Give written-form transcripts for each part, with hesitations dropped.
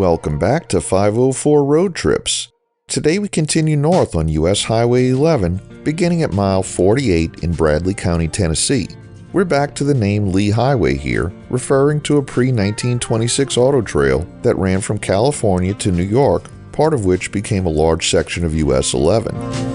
Welcome back to 504 Road Trips. Today we continue north on US Highway 11, beginning at mile 48 in Bradley County, Tennessee. We're back to the name Lee Highway here, referring to a pre-1926 auto trail that ran from California to New York, part of which became a large section of US 11.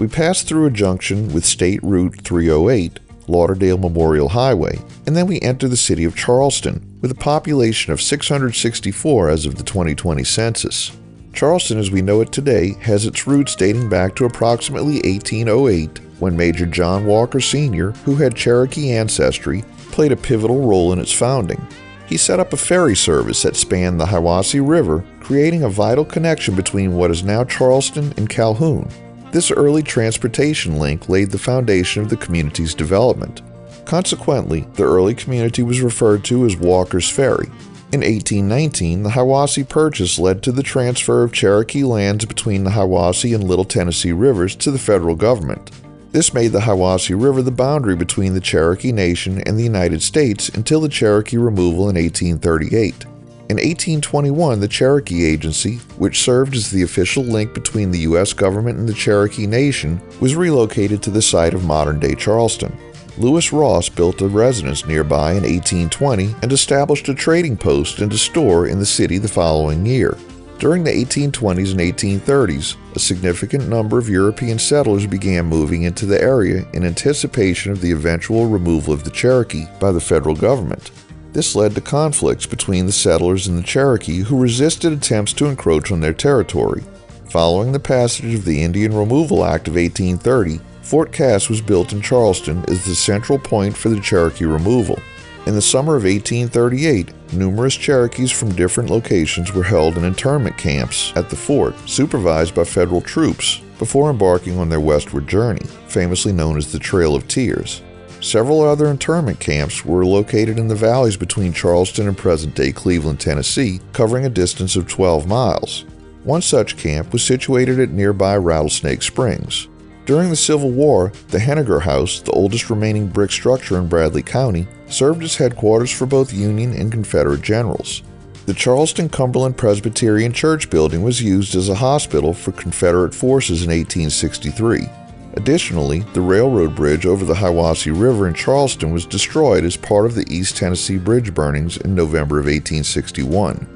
We pass through a junction with State Route 308, Lauderdale Memorial Highway, and then we enter the city of Charleston, with a population of 664 as of the 2020 census. Charleston as we know it today has its roots dating back to approximately 1808, when Major John Walker Sr., who had Cherokee ancestry, played a pivotal role in its founding. He set up a ferry service that spanned the Hiwassee River, creating a vital connection between what is now Charleston and Calhoun. This early transportation link laid the foundation of the community's development. Consequently, the early community was referred to as Walker's Ferry. In 1819, the Hiwassee Purchase led to the transfer of Cherokee lands between the Hiwassee and Little Tennessee rivers to the federal government. This made the Hiwassee River the boundary between the Cherokee Nation and the United States until the Cherokee removal in 1838. In 1821, the Cherokee Agency, which served as the official link between the U.S. government and the Cherokee Nation, was relocated to the site of modern-day Charleston. Lewis Ross built a residence nearby in 1820 and established a trading post and a store in the city the following year. During the 1820s and 1830s, a significant number of European settlers began moving into the area in anticipation of the eventual removal of the Cherokee by the federal government. This led to conflicts between the settlers and the Cherokee, who resisted attempts to encroach on their territory. Following the passage of the Indian Removal Act of 1830, Fort Cass was built in Charleston as the central point for the Cherokee removal. In the summer of 1838, numerous Cherokees from different locations were held in internment camps at the fort, supervised by federal troops, before embarking on their westward journey, famously known as the Trail of Tears. Several other internment camps were located in the valleys between Charleston and present-day Cleveland, Tennessee, covering a distance of 12 miles. One such camp was situated at nearby Rattlesnake Springs. During the Civil War, the Henniger House, the oldest remaining brick structure in Bradley County, served as headquarters for both Union and Confederate generals. The Charleston-Cumberland Presbyterian Church building was used as a hospital for Confederate forces in 1863. Additionally, the railroad bridge over the Hiwassee River in Charleston was destroyed as part of the East Tennessee Bridge burnings in November of 1861.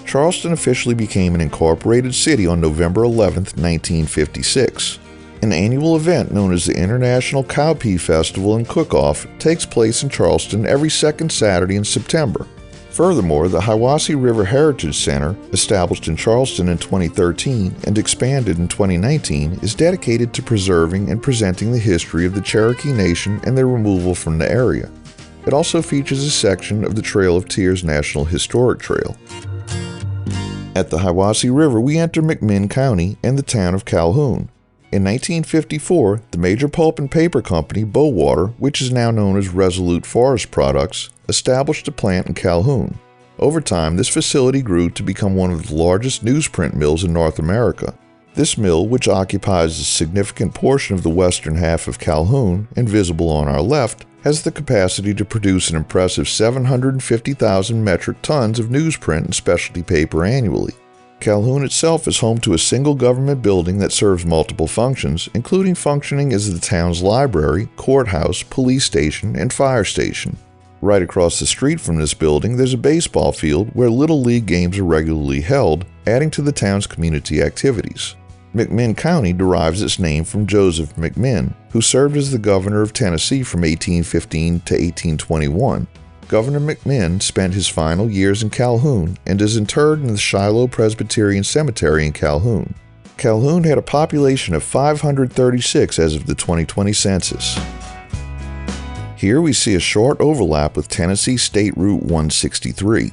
Charleston officially became an incorporated city on November 11, 1956. An annual event known as the International Cowpea Festival and Cook-Off takes place in Charleston every second Saturday in September. Furthermore, the Hiwassee River Heritage Center, established in Charleston in 2013 and expanded in 2019, is dedicated to preserving and presenting the history of the Cherokee Nation and their removal from the area. It also features a section of the Trail of Tears National Historic Trail. At the Hiwassee River, we enter McMinn County and the town of Calhoun. In 1954, the major pulp and paper company, Bowater, which is now known as Resolute Forest Products, established a plant in Calhoun. Over time, this facility grew to become one of the largest newsprint mills in North America. This mill, which occupies a significant portion of the western half of Calhoun and visible on our left, has the capacity to produce an impressive 750,000 metric tons of newsprint and specialty paper annually. Calhoun itself is home to a single government building that serves multiple functions, including functioning as the town's library, courthouse, police station, and fire station. Right across the street from this building, there's a baseball field where Little League games are regularly held, adding to the town's community activities. McMinn County derives its name from Joseph McMinn, who served as the governor of Tennessee from 1815 to 1821. Governor McMinn spent his final years in Calhoun and is interred in the Shiloh Presbyterian Cemetery in Calhoun. Calhoun had a population of 536 as of the 2020 census. Here we see a short overlap with Tennessee State Route 163.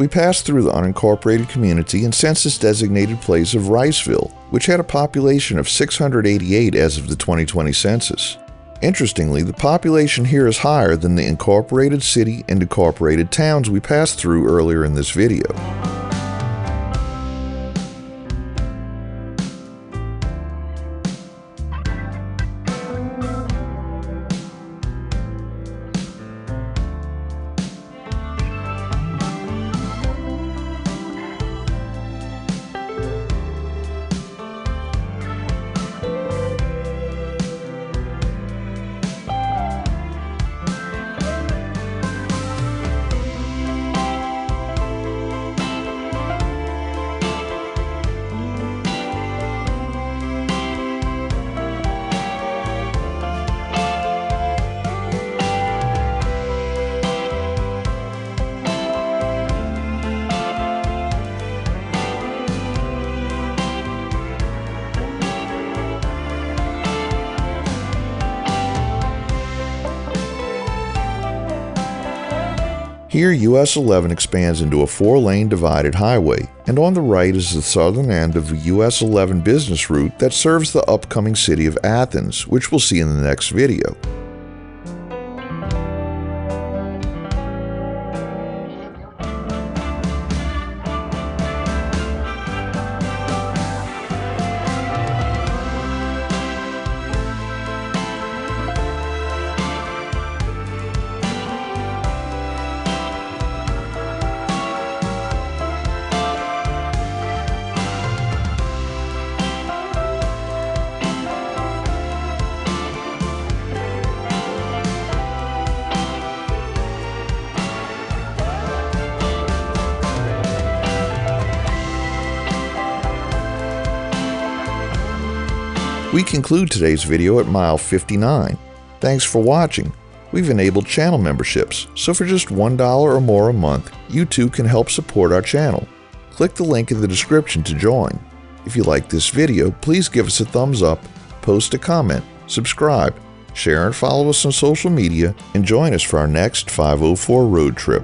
we passed through the unincorporated community and census-designated place of Riceville, which had a population of 688 as of the 2020 census. Interestingly, the population here is higher than the incorporated city and incorporated towns we passed through earlier in this video. Here, US 11 expands into a 4-lane divided highway, and on the right is the southern end of the US 11 business route that serves the upcoming city of Athens, which we'll see in the next video. We conclude today's video at mile 59. Thanks for watching. We've enabled channel memberships, so for just $1 or more a month, you too can help support our channel. Click the link in the description to join. If you like this video, please give us a thumbs up, post a comment, subscribe, share and follow us on social media, and join us for our next 504 road trip.